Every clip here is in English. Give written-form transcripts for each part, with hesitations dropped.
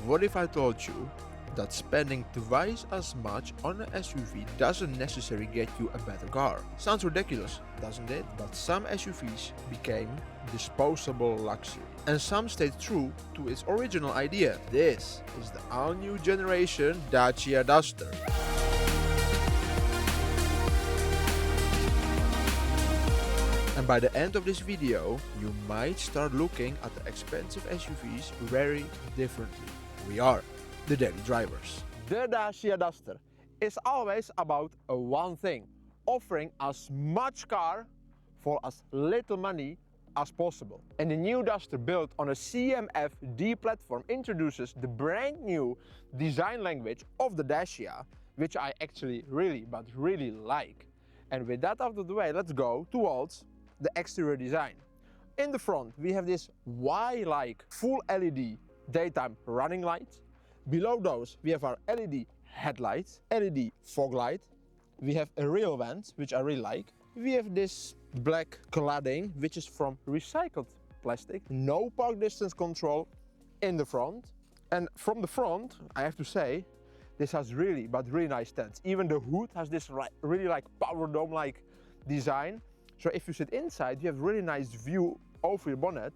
What if I told you that spending twice as much on an SUV doesn't necessarily get you a better car? Sounds ridiculous, doesn't it? But some SUVs became disposable luxury, and some stayed true to its original idea. This is the all-new generation Dacia Duster. And by the end of this video, you might start looking at the expensive SUVs very differently. We are the daily drivers. The Dacia Duster is always about one thing: offering as much car for as little money as possible. And the new Duster, built on a CMF-D platform, introduces the brand new design language of the Dacia, which I actually really like. And with that out of the way, let's go towards the exterior design. In the front, we have this Y-like full LED daytime running lights. Below those, we have our LED headlights, LED fog light. We have a rear vent, which I really like. We have this black cladding, which is from recycled plastic. No park distance control in the front. And from the front, I have to say, this has really nice stands. Even the hood has this really like power dome-like design. So if you sit inside, you have really nice view over your bonnet,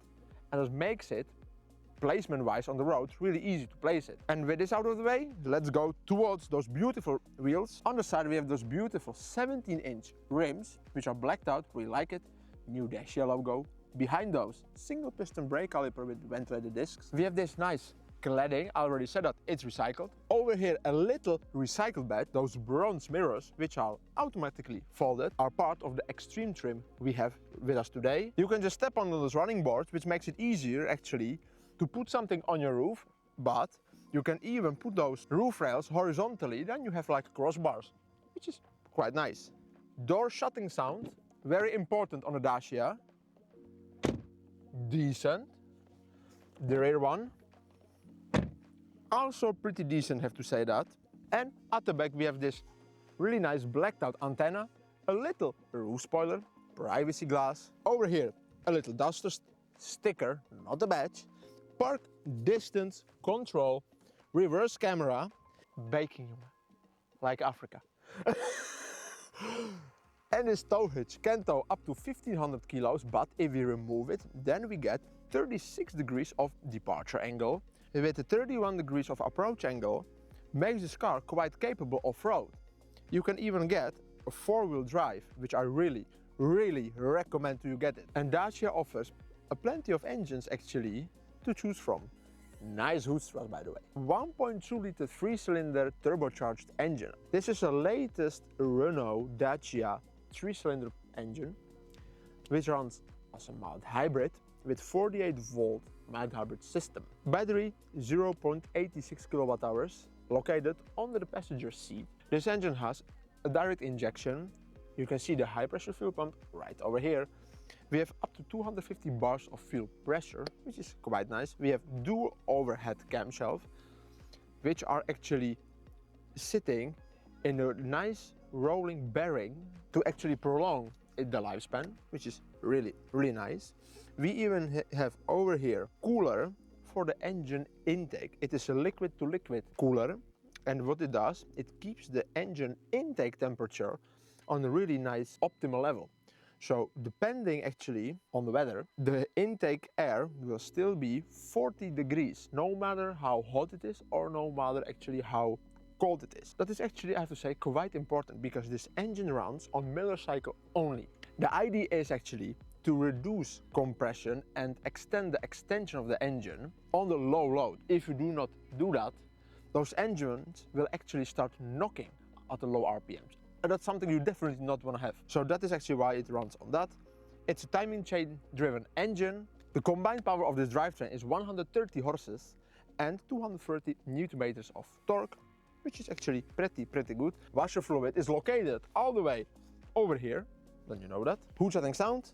and it makes it, placement-wise on the road, really easy to place it. And with this out of the way, let's go towards those beautiful wheels. On the side, we have those beautiful 17-inch rims, which are blacked out. We like it. New Dacia logo. Behind those, single piston brake caliper with ventilated discs. We have this nice cladding. I already said that it's recycled. Over here, a little recycled bed. Those bronze mirrors, which are automatically folded, are part of the extreme trim we have with us today. You can just step on those running boards, which makes it easier actually to put something on your roof, but you can even put those roof rails horizontally. Then you have like crossbars, which is quite nice. Door shutting sound, very important on a Dacia. Decent. The rear one, also pretty decent, have to say that. And at the back, we have this really nice blacked out antenna, a little roof spoiler, privacy glass. Over here, a little Duster sticker, not a badge. Park distance control, reverse camera, baking like Africa. And this tow hitch can tow up to 1500 kilos, but if we remove it, then we get 36 degrees of departure angle. With the 31 degrees of approach angle, makes this car quite capable off-road. You can even get a four-wheel drive, which I really recommend you get it. And Dacia offers plenty of engines actually to choose from. Nice hood strut, by the way. 1.2 liter 3-cylinder turbocharged engine. This is the latest Renault Dacia 3-cylinder engine, which runs as a mild hybrid with 48 volt mild hybrid system. Battery 0.86 kilowatt hours, located under the passenger seat. This engine has a direct injection. You can see the high pressure fuel pump right over here. We have up to 250 bars of fuel pressure, which is quite nice. We have dual overhead camshafts, which are actually sitting in a nice rolling bearing to actually prolong the lifespan, which is really nice. We even have over here cooler for the engine intake. It is a liquid to liquid cooler, and what it does, it keeps the engine intake temperature on a really nice optimal level. So depending actually on the weather, the intake air will still be 40 degrees, no matter how hot it is or no matter actually how cold it is. That is actually, I have to say, quite important, because this engine runs on Miller cycle only. The idea is actually to reduce compression and extend the extension of the engine on the low load. If you do not do that, those engines will actually start knocking at the low RPMs. And that's something you definitely not want to have. So that is actually why it runs on that. It's a timing chain driven engine. The combined power of this drivetrain is 130 horses and 230 Newton meters of torque, which is actually pretty good. Washer fluid is located all the way over here, then you know that. Hood shutting sound,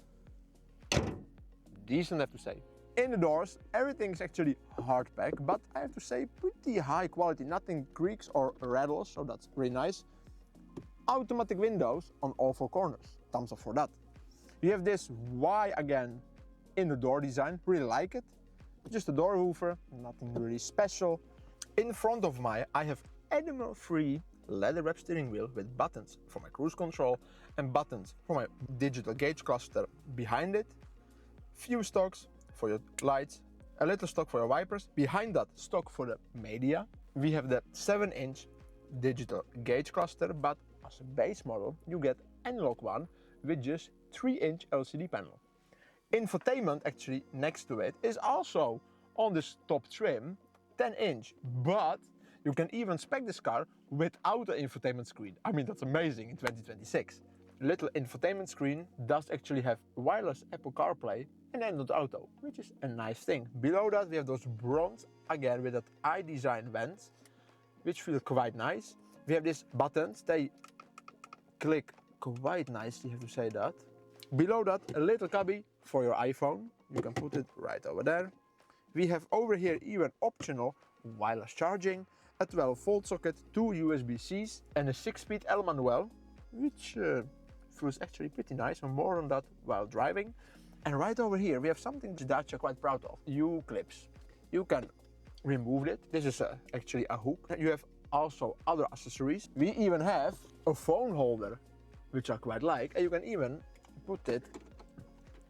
decent, I have to say. In the doors, everything is actually hard pack, but I have to say pretty high quality. Nothing creaks or rattles, so that's really nice. Automatic windows on all four corners, thumbs up for that. You have this Y again in the door design, really like it. Just a door woofer, nothing really special. In front of I have animal-free leather-wrapped steering wheel with buttons for my cruise control and buttons for my digital gauge cluster behind it. Few stocks for your lights, a little stock for your wipers. Behind that, stock for the media. We have the 7-inch digital gauge cluster, but as a base model, you get analog one with just 3-inch LCD panel. Infotainment actually next to it is also on this top trim, 10-inch, but you can even spec this car without an infotainment screen. I mean, that's amazing in 2026. Little infotainment screen does actually have wireless Apple CarPlay and Android Auto, which is a nice thing. Below that we have those bronze, again with that i-design vents, which feel quite nice. We have these buttons, they click quite nicely, you have to say that. Below that, a little cubby for your iPhone. You can put it right over there. We have over here even optional wireless charging, a 12-volt socket, 2 USB-Cs and a 6-speed L manual, which feels actually pretty nice, and more on that while driving. And right over here we have something that you're quite proud of, U-clips. You can remove it. This is actually a hook. You have also other accessories. We even have a phone holder, which I quite like, and you can even put it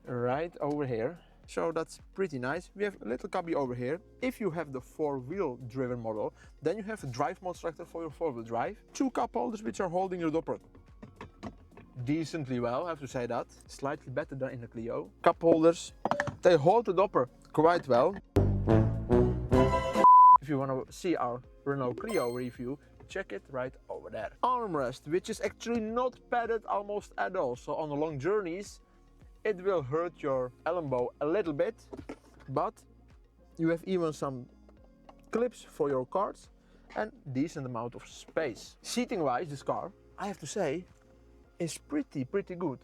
right over here. So that's pretty nice. We have a little cubby over here. If you have the 4-wheel driven model, then you have a drive mode selector for your 4-wheel drive. 2 cup holders which are holding your Doppler decently well, I have to say that. Slightly better than in the Clio. Cup holders, they hold the Doppler quite well. If you want to see our Renault Clio review, check it right over there. Armrest, which is actually not padded almost at all. So on the long journeys, it will hurt your elbow a little bit, but you have even some clips for your cards and decent amount of space. Seating wise, this car, I have to say, is pretty good.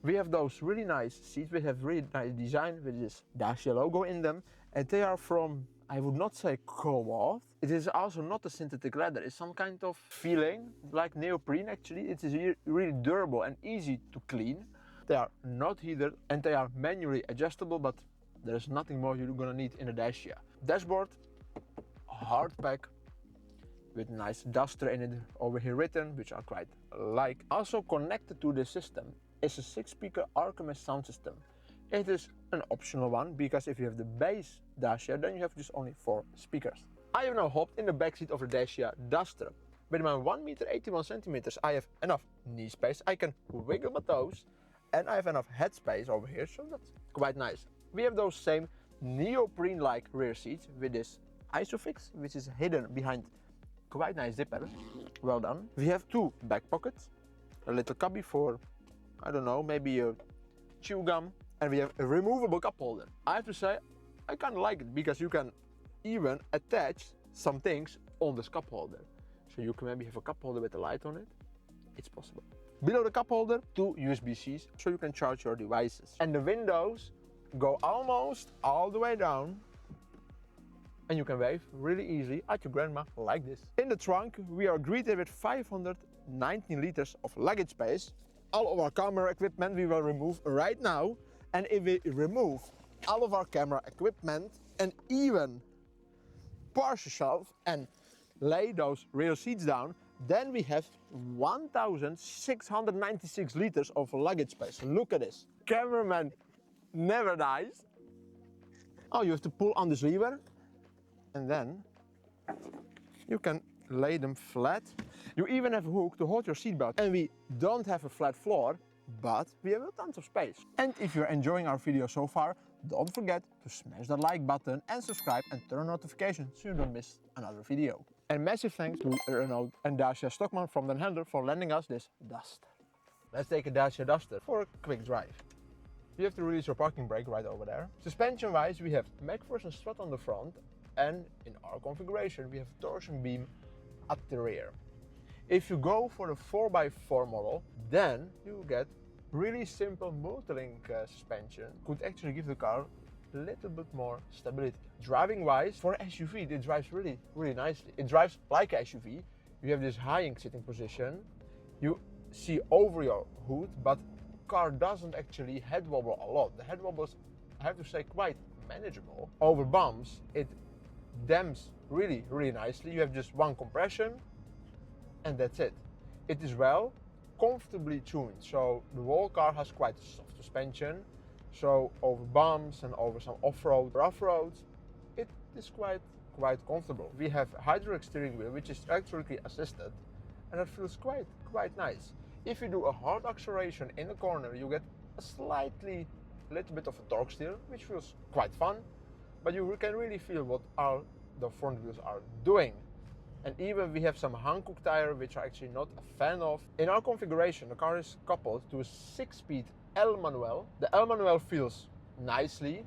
We have those really nice seats. We have really nice design with this Dacia logo in them, and they are from, I would not say cloth. It is also not a synthetic leather. It's some kind of feeling like neoprene actually. It is really durable and easy to clean. They are not heated and they are manually adjustable, but there is nothing more you're gonna need in a Dacia. Dashboard, hard pack with nice Duster in it over here written, which I quite like. Also connected to this system is a 6-speaker Archimest sound system. It is an optional one, because if you have the base Dacia, then you have just only 4 speakers. I have now hopped in the backseat of the Dacia Duster. With my 1.81 meters, I have enough knee space. I can wiggle my toes, and I have enough head space over here, so that's quite nice. We have those same neoprene-like rear seats with this Isofix, which is hidden behind quite nice zipper. Well done. We have 2 back pockets, a little cubby for, I don't know, maybe a chew gum, and we have a removable cup holder. I have to say, I kind of like it, because you can even attach some things on this cup holder. So you can maybe have a cup holder with a light on it. It's possible. Below the cup holder, 2 USB-Cs, so you can charge your devices. And the windows go almost all the way down, and you can wave really easily at your grandma like this. In the trunk, we are greeted with 519 liters of luggage space. All of our camera equipment we will remove right now. And if we remove all of our camera equipment and even partial shelf and lay those rear seats down, then we have 1,696 liters of luggage space. Look at this. Cameraman never dies. Oh, you have to pull on this lever, and then you can lay them flat. You even have a hook to hold your seatbelt. And we don't have a flat floor, but we have tons of space. And if you're enjoying our video so far, don't forget to smash that like button and subscribe and turn on notifications so you don't miss another video. And massive thanks to Renault and Dacia Stockman from Den Helder for lending us this Duster. Let's take a Dacia Duster for a quick drive. You have to release your parking brake right over there. Suspension wise, we have MacPherson strut on the front, and in our configuration we have torsion beam at the rear. If you go for the 4x4 model, then you get really simple multi-link suspension. Could actually give the car a little bit more stability. Driving wise, for an SUV, it drives really nicely. It drives like a SUV. You have this high sitting position. You see over your hood, but car doesn't actually head wobble a lot. The head wobble is, I have to say, quite manageable. Over bumps, it dams really, really nicely. You have just one compression and that's it. It is well comfortably tuned, so the whole car has quite a soft suspension, so over bumps and over some off-road, rough roads, it is quite comfortable. We have hydraulic steering wheel which is electrically assisted, and it feels quite nice. If you do a hard acceleration in the corner, you get a little bit of a torque steer, which feels quite fun, but you can really feel what the front wheels are doing. And even we have some Hankook tire, which I'm actually not a fan of. In our configuration, the car is coupled to a 6-speed L manual. The L manual feels nicely,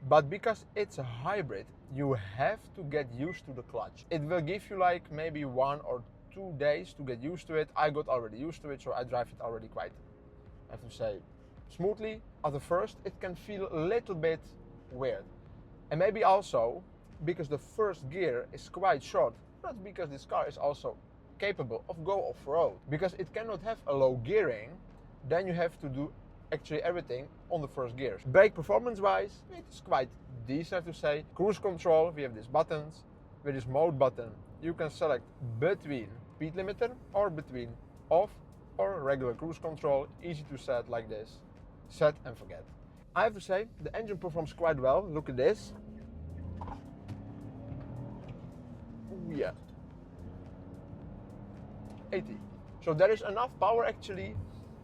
but because it's a hybrid, you have to get used to the clutch. It will give you like maybe 1 or 2 days to get used to it. I got already used to it, so I drive it already quite, I have to say, smoothly. At the first, it can feel a little bit weird. And maybe also because the first gear is quite short, but because this car is also capable of go off-road. Because it cannot have a low gearing, then you have to do actually everything on the first gears. Brake performance-wise, it is quite decent, I have to say. Cruise control, we have these buttons. With this mode button, you can select between speed limiter or between off or regular cruise control. Easy to set like this. Set and forget. I have to say, the engine performs quite well. Look at this. Yeah, 80. So there is enough power actually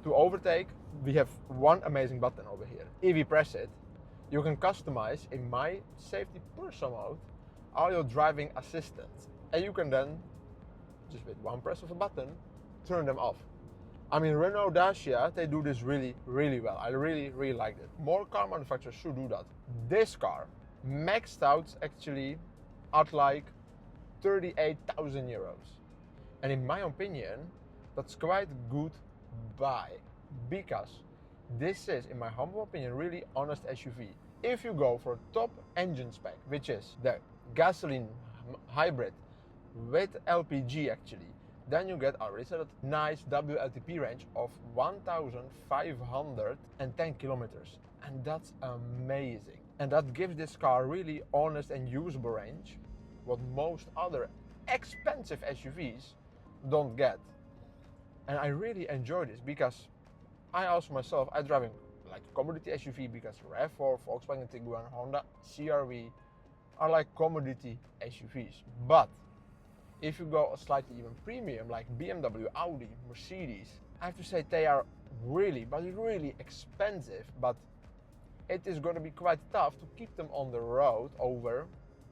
to overtake. We have one amazing button over here. If you press it, you can customize in my safety personal mode all your driving assistants, and you can then just with one press of a button turn them off. I mean, Renault, Dacia, they do this really well. I really like it. More car manufacturers should do that. This car maxed out actually at like 38,000 euros. And in my opinion, that's quite good buy, because this is, in my humble opinion, really honest SUV. If you go for top engine spec, which is the gasoline hybrid with LPG actually, then you get already said a nice WLTP range of 1,510 kilometers. And that's amazing. And that gives this car really honest and usable range, what most other expensive SUVs don't get. And I really enjoy this because I also myself, I driving like a commodity SUV, because RAV4, Volkswagen Tiguan, Honda CR-V are like commodity SUVs. But if you go a slightly even premium like BMW, Audi, Mercedes, I have to say they are really expensive, but it is going to be quite tough to keep them on the road over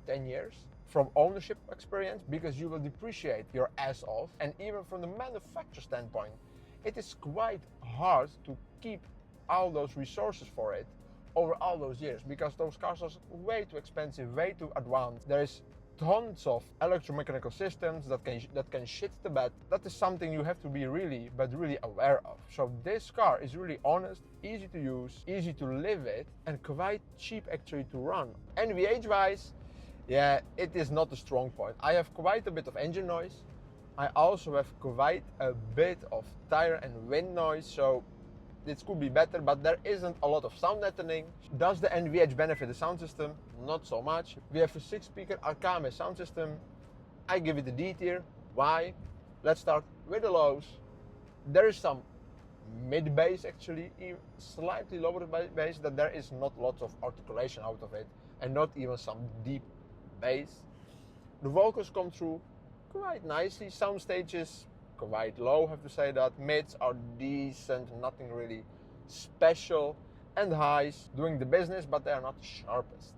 10 years. From ownership experience, because you will depreciate your ass off, and even from the manufacturer standpoint, it is quite hard to keep all those resources for it over all those years, because those cars are way too expensive, way too advanced. There is tons of electromechanical systems that can shit the bed. That is something you have to be really aware of. So this car is really honest, easy to use, easy to live with, and quite cheap actually to run. NVH wise, yeah, it is not a strong point. I have quite a bit of engine noise. I also have quite a bit of tire and wind noise, so this could be better, but there isn't a lot of sound deadening. Does the NVH benefit the sound system? Not so much. We have a 6-speaker Arcame sound system. I give it a D tier. Why? Let's start with the lows. There is some mid bass actually, even slightly lower bass, that there is not lots of articulation out of it, and not even some deep bass. The vocals come through quite nicely. Sound stages quite low, have to say that. Mids are decent, nothing really special, and highs doing the business, but they are not the sharpest.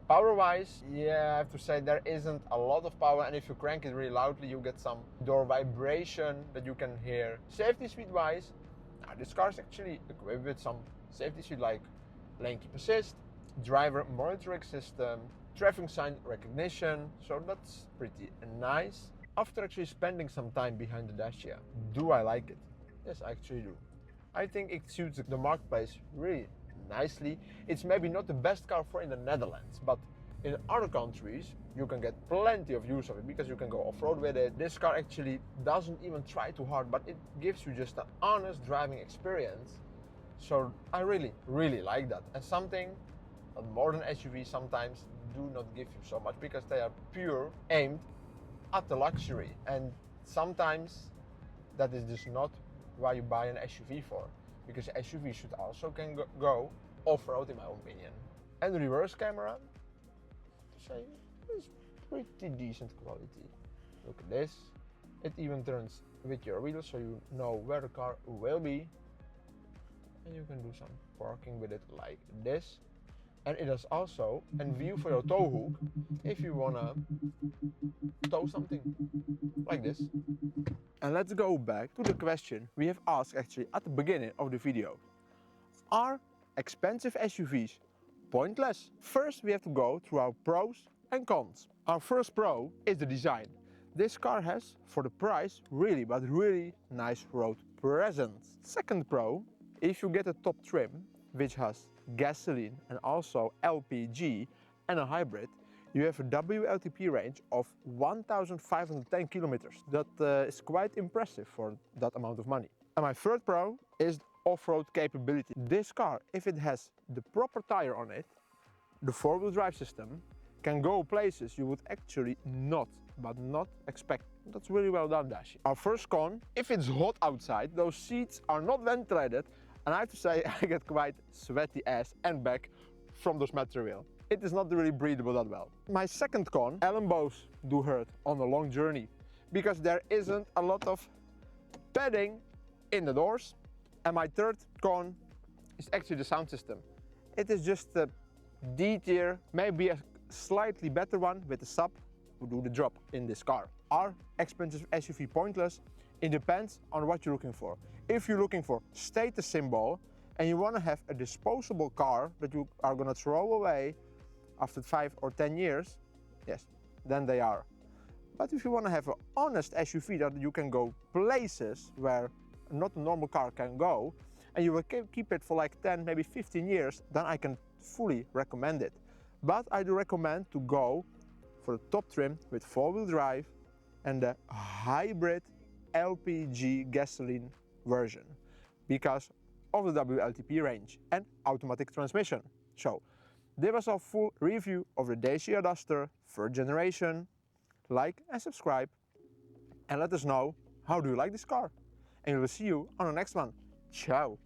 Power wise, yeah, I have to say there isn't a lot of power, and if you crank it really loudly, you get some door vibration that you can hear. Safety suite wise, now this car is actually equipped with some safety suite like lane keep assist, driver monitoring system, traffic sign recognition, so that's pretty nice. After actually spending some time behind the Dacia, do I like it? Yes, I actually do. I think it suits the marketplace really nicely. It's maybe not the best car for in the Netherlands, but in other countries you can get plenty of use of it, because you can go off-road with it. This car actually doesn't even try too hard, but it gives you just an honest driving experience. So I really like that. And something that modern SUVs sometimes do not give you so much because they are pure aimed at the luxury, and sometimes that is just not why you buy an SUV for, because SUV should also can go off-road in my opinion. And the reverse camera, to say, is pretty decent quality. Look at this. It even turns with your wheels so you know where the car will be, and you can do some parking with it like this. And it has also a view for your tow hook if you wanna tow something like this. And let's go back to the question we have asked actually at the beginning of the video. Are expensive SUVs pointless? First we have to go through our pros and cons. Our first pro is the design. This car has, for the price, really but really nice road presence. Second pro, if you get a top trim which has gasoline and also LPG and a hybrid, you have a WLTP range of 1,510 kilometers. That is quite impressive for that amount of money. And my third pro is off-road capability. This car, if it has the proper tire on it, the four-wheel drive system, can go places you would actually not expect. That's really well done, Dacia. Our first con, if it's hot outside, those seats are not ventilated, and I have to say I get quite sweaty ass and back from those material. It is not really breathable that well. My second con, elbows do hurt on a long journey because there isn't a lot of padding in the doors. And my third con is actually the sound system. It is just a D tier, maybe a slightly better one with a sub to do the job in this car. Are expensive SUV pointless? It depends on what you're looking for. If you're looking for status symbol and you want to have a disposable car that you are going to throw away after 5 or 10 years, yes, then they are. But if you want to have an honest SUV that you can go places where not a normal car can go, and you will keep it for like 10, maybe 15 years, then I can fully recommend it. But I do recommend to go for the top trim with four-wheel drive and the hybrid LPG gasoline version because of the WLTP range and automatic transmission. So, this was our full review of the Dacia Duster 3rd generation. Like and subscribe and let us know how do you like this car. And we will see you on the next one. Ciao!